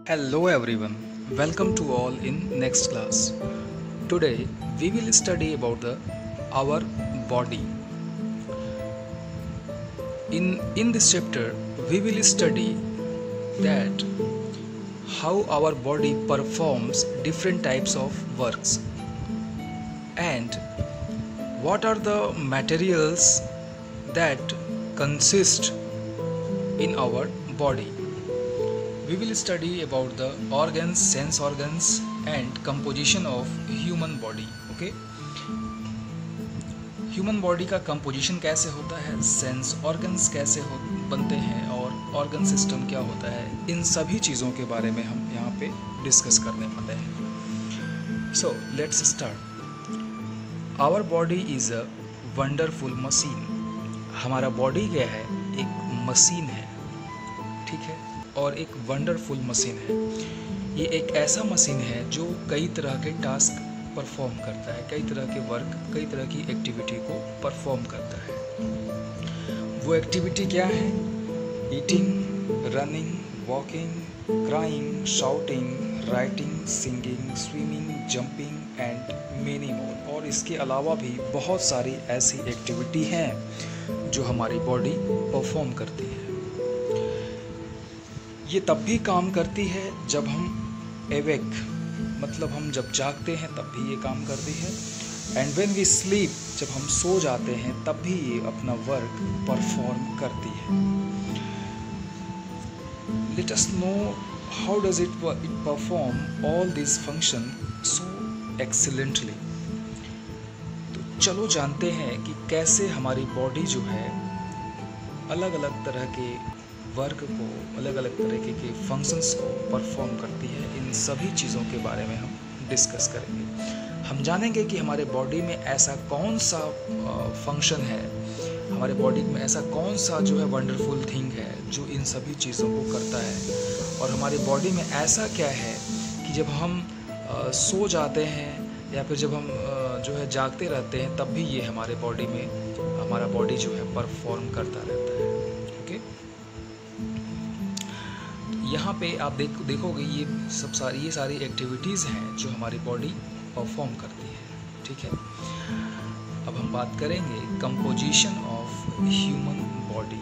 Hello everyone, welcome to all in next class. Today we will study about our body. In this chapter we will study that how our body performs different types of works and what are the materials that consist in our body. We will study about the organs, sense organs and composition of human body. Okay, human body का composition कैसे होता है, sense organs कैसे बनते हैं और organ system क्या होता है, इन सभी चीज़ों के बारे में हम यहाँ पे डिस्कस करने वाले हैं. So let's start. Our body is a wonderful machine. हमारा बॉडी क्या है, एक मशीन है, ठीक है, और एक वंडरफुल मशीन है. ये एक ऐसा मशीन है जो कई तरह के टास्क परफॉर्म करता है, कई तरह के वर्क, कई तरह की एक्टिविटी को परफॉर्म करता है. वो एक्टिविटी क्या है? Eating, running, walking, crying, shouting, writing, singing, swimming, jumping and many more. और इसके अलावा भी बहुत सारी ऐसी एक्टिविटी हैं जो हमारी बॉडी परफॉर्म करती है. ये तब भी काम करती है जब हम एवेक, मतलब हम जब जागते हैं तब भी ये काम करती है. एंड व्हेन वी स्लीप, जब हम सो जाते हैं तब भी ये अपना वर्क परफॉर्म करती है. Let us know how does it perform all this function so excellently. तो चलो जानते हैं कि कैसे हमारी बॉडी जो है अलग अलग तरह के वर्क को, अलग अलग तरीके के फंक्शंस को परफॉर्म करती है. इन सभी चीज़ों के बारे में हम डिस्कस करेंगे. हम जानेंगे कि हमारे बॉडी में ऐसा कौन सा फंक्शन है, हमारे बॉडी में ऐसा कौन सा जो है वंडरफुल थिंग है जो इन सभी चीज़ों को करता है, और हमारी बॉडी में ऐसा क्या है कि जब हम सो जाते हैं या फिर जब हम जो है जागते रहते हैं तब भी ये हमारे बॉडी में, हमारा बॉडी जो है परफॉर्म करता रहता है. यहाँ पे आप देखोगे ये सारी एक्टिविटीज़ हैं जो हमारी बॉडी परफॉर्म करती है, ठीक है. अब हम बात करेंगे कंपोजिशन ऑफ ह्यूमन बॉडी.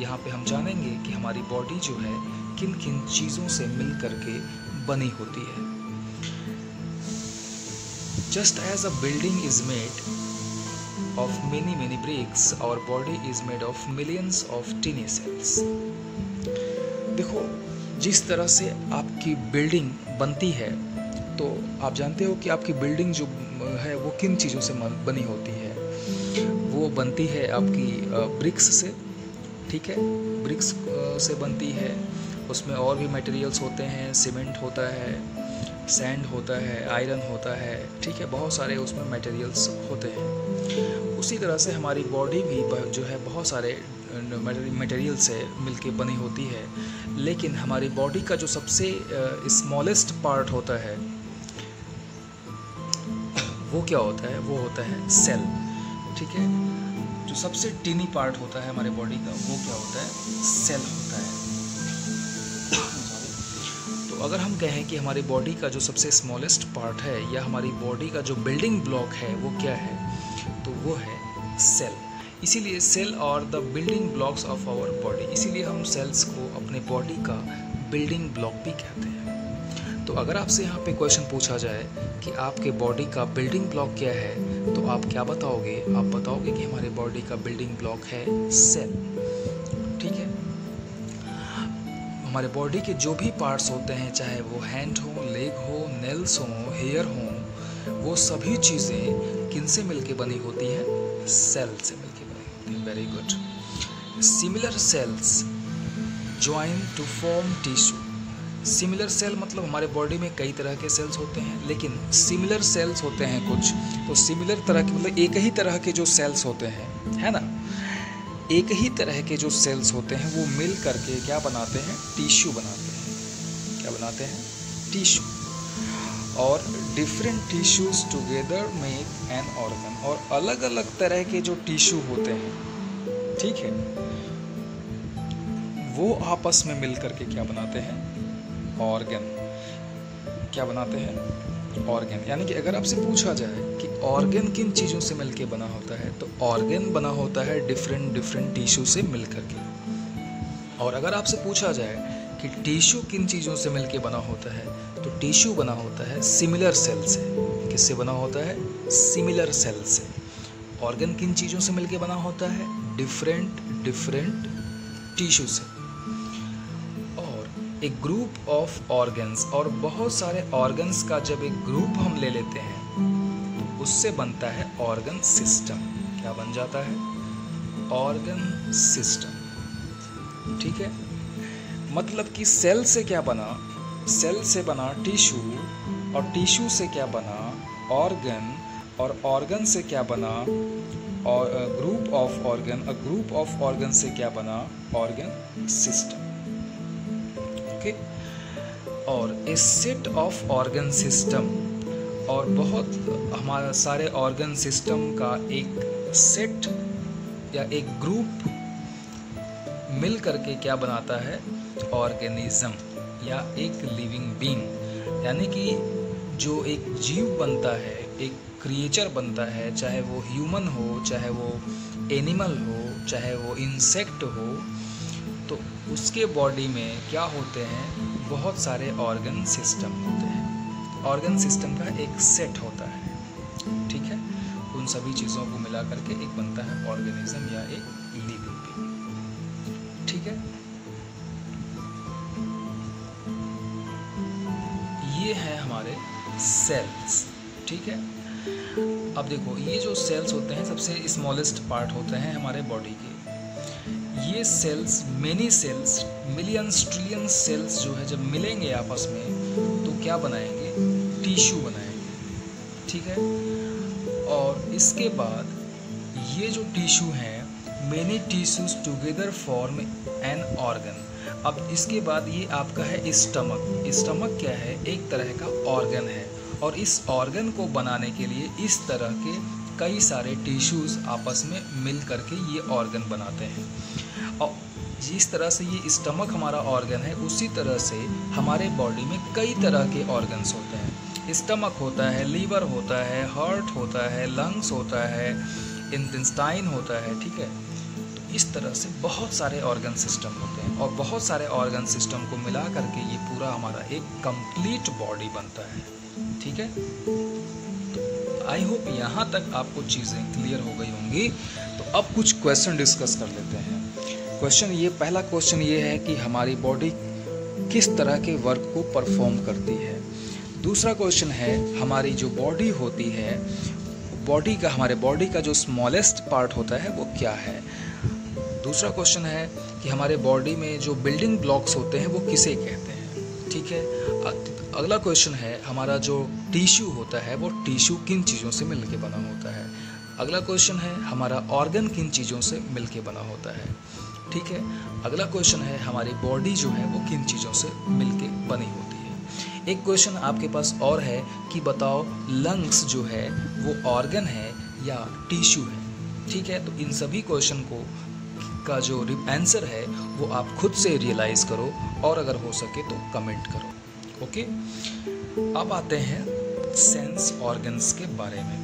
यहाँ पे हम जानेंगे कि हमारी बॉडी जो है किन किन चीज़ों से मिल करके बनी होती है. Just as a building is made of many bricks, our body is made of millions of tiny cells. देखो, जिस तरह से आपकी बिल्डिंग बनती है तो आप जानते हो कि आपकी बिल्डिंग जो है वो किन चीज़ों से बनी होती है. वो बनती है आपकी ब्रिक्स से, ठीक है, ब्रिक्स से बनती है. उसमें और भी मटेरियल्स होते हैं, सीमेंट होता है, सैंड होता है, आयरन होता है, ठीक है, बहुत सारे उसमें मटेरियल्स होते हैं. उसी तरह से हमारी बॉडी भी जो है बहुत सारे मटेरियल से मिलके बनी होती है. लेकिन हमारी बॉडी का जो सबसे स्मॉलेस्ट पार्ट होता है वो क्या होता है? वो होता है सेल, ठीक है. जो सबसे टीनी पार्ट होता है हमारे बॉडी का वो क्या होता है? सेल होता है. तो अगर हम कहें कि हमारी बॉडी का जो सबसे स्मॉलेस्ट पार्ट है या हमारी बॉडी का जो बिल्डिंग ब्लॉक है वो क्या है, तो वो है सेल. इसीलिए सेल और the building blocks of our body, इसीलिए हम सेल्स को अपने बॉडी का बिल्डिंग ब्लॉक भी कहते हैं. तो अगर आपसे यहाँ पे क्वेश्चन पूछा जाए कि आपके बॉडी का बिल्डिंग ब्लॉक क्या है, तो आप क्या बताओगे? आप बताओगे कि हमारे बॉडी का बिल्डिंग ब्लॉक है सेल, ठीक है. हमारे बॉडी के जो भी पार्ट्स होते हैं, चाहे वो हैंड हो, लेग हो, नेल्स हो, हेयर हो, वो सभी चीज़ें किन से मिलके बनी होती है? सेल से मिलके. Very good. Similar cells join to form tissue. Similar cell मतलब हमारे बॉडी में कई तरह के सेल्स होते हैं, लेकिन सिमिलर सेल्स होते हैं कुछ. तो सिमिलर तरह के मतलब एक ही तरह के जो सेल्स होते हैं, है ना, एक ही तरह के जो सेल्स होते हैं वो मिल करके क्या बनाते हैं? टिश्यू बनाते हैं. क्या बनाते हैं? टिश्यू. और different tissues together make an organ. और अलग अलग तरह के जो टिश्यू होते हैं, ठीक है, वो आपस में मिल करके क्या बनाते हैं? ऑर्गन। क्या बनाते हैं? ऑर्गन। यानी कि अगर आपसे पूछा जाए कि ऑर्गन किन चीज़ों से मिलके बना होता है, तो ऑर्गन बना होता है डिफरेंट टिश्यू से मिल करके। और अगर आपसे पूछा जाए कि टिश्यू किन चीज़ों से मिलके बना होता है, तो टिश्यू बना होता है सिमिलर सेल से। किससे बना होता है? सिमिलर सेल से। ऑर्गन किन चीज़ों से मिलके बना होता है? डिफरेंट टिश्यू से। और एक ग्रुप ऑफ ऑर्गन्स, और बहुत सारे ऑर्गन्स का जब एक ग्रुप हम ले लेते हैं तो उससे बनता है ऑर्गन सिस्टम। क्या बन जाता है? Organ system. ठीक है, मतलब कि सेल से क्या बना? सेल से बना टिश्यू, और टिश्यू से क्या बना? ऑर्गन, और ऑर्गन से क्या बना? और ग्रुप ऑफ ऑर्गन, और ग्रुप ऑफ ऑर्गन से क्या बना? Organ system. ओके। और ए सेट ऑफ ऑर्गन सिस्टम, और बहुत हमारा सारे ऑर्गन सिस्टम का एक सेट या एक ग्रुप मिल करके क्या बनाता है? ऑर्गेनिज्म या एक लिविंग बीइंग। यानी कि जो एक जीव बनता है, एक क्रिएचर बनता है, चाहे वो ह्यूमन हो, चाहे वो एनिमल हो, चाहे वो इंसेक्ट हो, तो उसके बॉडी में क्या होते हैं? बहुत सारे ऑर्गन सिस्टम होते हैं। ऑर्गन सिस्टम का एक सेट होता है। ठीक है, उन सभी चीज़ों को मिला करके एक बनता है ऑर्गेनिज्म या एक लिविंग बीइंग। ठीक है, ये है हमारे सेल्स। ठीक है, अब देखो ये जो सेल्स होते हैं सबसे स्मॉलेस्ट पार्ट होते हैं हमारे बॉडी के। ये cells, many cells, millions trillion cells जो है जब मिलेंगे आपस में तो क्या बनाएंगे? टिश्यू बनाएंगे। ठीक है, और इसके बाद ये जो टिश्यू हैं, many tissues together form an organ. अब इसके बाद ये आपका है स्टमक। स्टमक क्या है? एक तरह का ऑर्गन है, और इस ऑर्गन को बनाने के लिए इस तरह के कई सारे टिश्यूज आपस में मिल करके ये ऑर्गन बनाते हैं। और जिस तरह से ये स्टमक हमारा ऑर्गन है, उसी तरह से हमारे बॉडी में कई तरह के ऑर्गन्स होते हैं। स्टमक होता है, लीवर होता है, हार्ट होता है, लंग्स होता है, इंटेस्टाइन होता है। ठीक है, तो इस तरह से बहुत सारे ऑर्गन सिस्टम होते हैं, और बहुत सारे ऑर्गन सिस्टम को मिला करके ये पूरा हमारा एक कंप्लीट बॉडी बनता है। ठीक है, तो आई होप यहाँ तक आपको चीज़ें क्लियर हो गई होंगी। तो अब कुछ क्वेश्चन डिस्कस कर लेते हैं। पहला क्वेश्चन ये है कि हमारी बॉडी किस तरह के वर्क को परफॉर्म करती है। दूसरा क्वेश्चन है हमारी जो बॉडी होती है, हमारे बॉडी का जो स्मॉलेस्ट पार्ट होता है वो क्या है। दूसरा क्वेश्चन है कि हमारे बॉडी में जो बिल्डिंग ब्लॉक्स होते हैं वो किसे कहते हैं। ठीक है, अगला क्वेश्चन है हमारा जो टिश्यू होता है वो टिश्यू किन चीज़ों से मिलके बना होता है। अगला क्वेश्चन है हमारा ऑर्गन किन चीज़ों से मिलके बना होता है। ठीक है, अगला क्वेश्चन है हमारी बॉडी जो है वो किन चीज़ों से मिलके बनी होती है। एक क्वेश्चन आपके पास और है कि बताओ लंग्स जो है वो ऑर्गन है या टिश्यू है। ठीक है, तो इन सभी क्वेश्चन का जो आंसर है वो आप खुद से रियलाइज़ करो, और अगर हो सके तो कमेंट करो। ओके, अब आते हैं सेंस ऑर्गन्स के बारे में।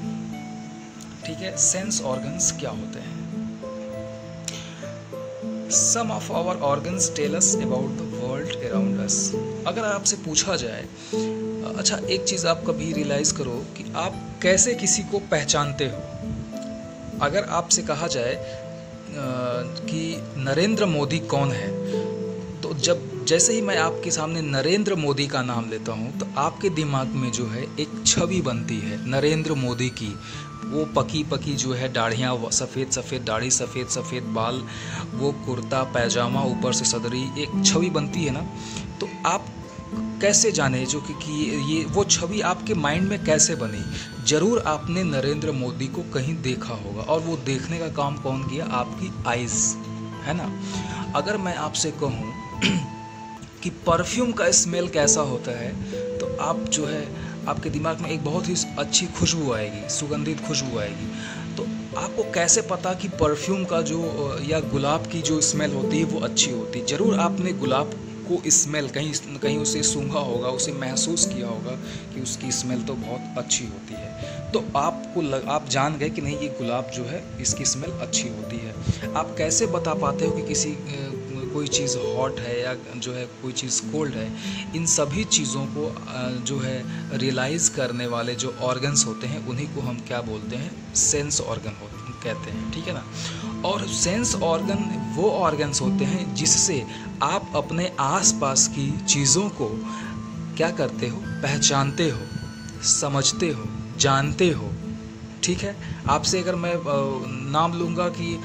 ठीक है, सेंस ऑर्गन्स क्या होते हैं? Some of our organs tell us about the world around us. अगर आपसे पूछा जाए, अच्छा एक चीज़ आप कभी रियलाइज़ करो कि आप कैसे किसी को पहचानते हो। अगर आपसे कहा जाए कि नरेंद्र मोदी कौन है, तो जैसे ही मैं आपके सामने नरेंद्र मोदी का नाम लेता हूँ तो आपके दिमाग में जो है एक छवि बनती है नरेंद्र मोदी की। वो पकी जो है दाढ़ियाँ, सफ़ेद दाढ़ी, सफ़ेद बाल, वो कुर्ता पैजामा, ऊपर से सदरी, एक छवि बनती है ना। तो आप कैसे जाने जो कि ये वो छवि आपके माइंड में कैसे बनी? ज़रूर आपने नरेंद्र मोदी को कहीं देखा होगा, और वो देखने का काम कौन किया? आपकी आइज़, है ना। अगर मैं आपसे कहूँ कि परफ्यूम का स्मेल कैसा होता है, तो आप जो है आपके दिमाग में एक बहुत ही अच्छी खुशबू आएगी, सुगंधित खुशबू आएगी। तो आपको कैसे पता कि परफ्यूम का जो या गुलाब की जो स्मेल होती है वो अच्छी होती है? ज़रूर आपने गुलाब उसको स्मेल कहीं उसे सूंघा होगा, उसे महसूस किया होगा कि उसकी स्मेल तो बहुत अच्छी होती है, तो आप जान गए कि नहीं ये गुलाब जो है इसकी स्मेल अच्छी होती है। आप कैसे बता पाते हो कि कोई चीज़ हॉट है या जो है कोई चीज़ कोल्ड है? इन सभी चीज़ों को जो है रियलाइज़ करने वाले जो ऑर्गन्स होते हैं उन्हीं को हम क्या बोलते हैं? सेंस ऑर्गन कहते हैं, ठीक है ना। और सेंस ऑर्गन वो ऑर्गन्स होते हैं जिससे आप अपने आसपास की चीज़ों को क्या करते हो? पहचानते हो, समझते हो, जानते हो, ठीक है। आपसे अगर मैं नाम लूँगा कि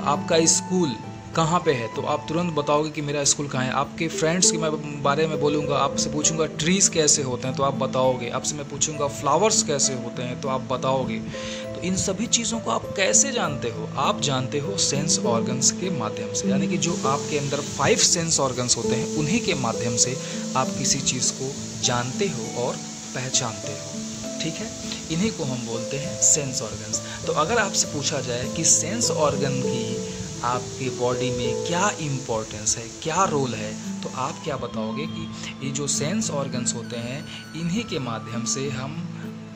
आपका स्कूल कहाँ पे है, तो आप तुरंत बताओगे कि मेरा स्कूल कहाँ है। आपके फ्रेंड्स के मैं बारे में बोलूँगा, आपसे पूछूंगा ट्रीज़ कैसे होते हैं तो आप बताओगे। आपसे मैं पूछूंगा फ्लावर्स कैसे होते हैं तो आप बताओगे। तो इन सभी चीज़ों को आप कैसे जानते हो? आप जानते हो सेंस ऑर्गन्स के माध्यम से, यानी कि जो आपके अंदर 5 सेंस ऑर्गन्स होते हैं उन्हीं के माध्यम से आप किसी चीज़ को जानते हो और पहचानते हो, ठीक है। इन्हीं को हम बोलते हैं सेंस ऑर्गन्स। तो अगर आपसे पूछा जाए कि सेंस ऑर्गन की आपके बॉडी में क्या इम्पोर्टेंस है, क्या रोल है, तो आप क्या बताओगे कि ये जो सेंस ऑर्गन्स होते हैं इन्हीं के माध्यम से हम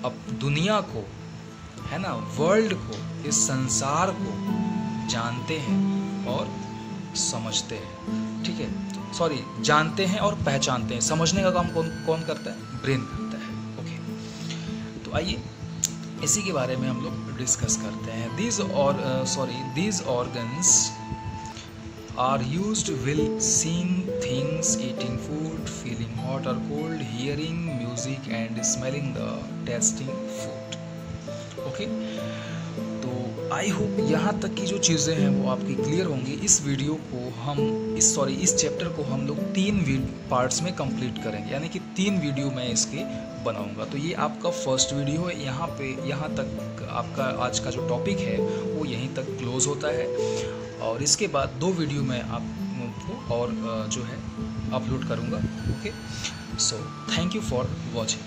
अब दुनिया को, है ना, वर्ल्ड को, इस संसार को जानते हैं और समझते हैं, ठीक है। सॉरी, जानते हैं और पहचानते हैं। समझने का काम कौन करता है? ब्रेन करता है, ओके। तो आइए इसी के बारे में हम लोग डिस्कस करते हैं। these organs are used while seeing things, eating food, feeling hot or cold, hearing music and smelling the tasting food, okay. तो आई होप यहाँ तक की जो चीज़ें हैं वो आपकी क्लियर होंगी। इस वीडियो को इस चैप्टर को हम लोग 3 पार्ट्स में कंप्लीट करेंगे, यानी कि 3 वीडियो मैं इसके बनाऊंगा। तो ये आपका फर्स्ट वीडियो है। यहाँ तक आपका आज का जो टॉपिक है वो यहीं तक क्लोज होता है, और इसके बाद 2 वीडियो मैं आपको और जो है अपलोड करूँगा, okay. So thank you for watching.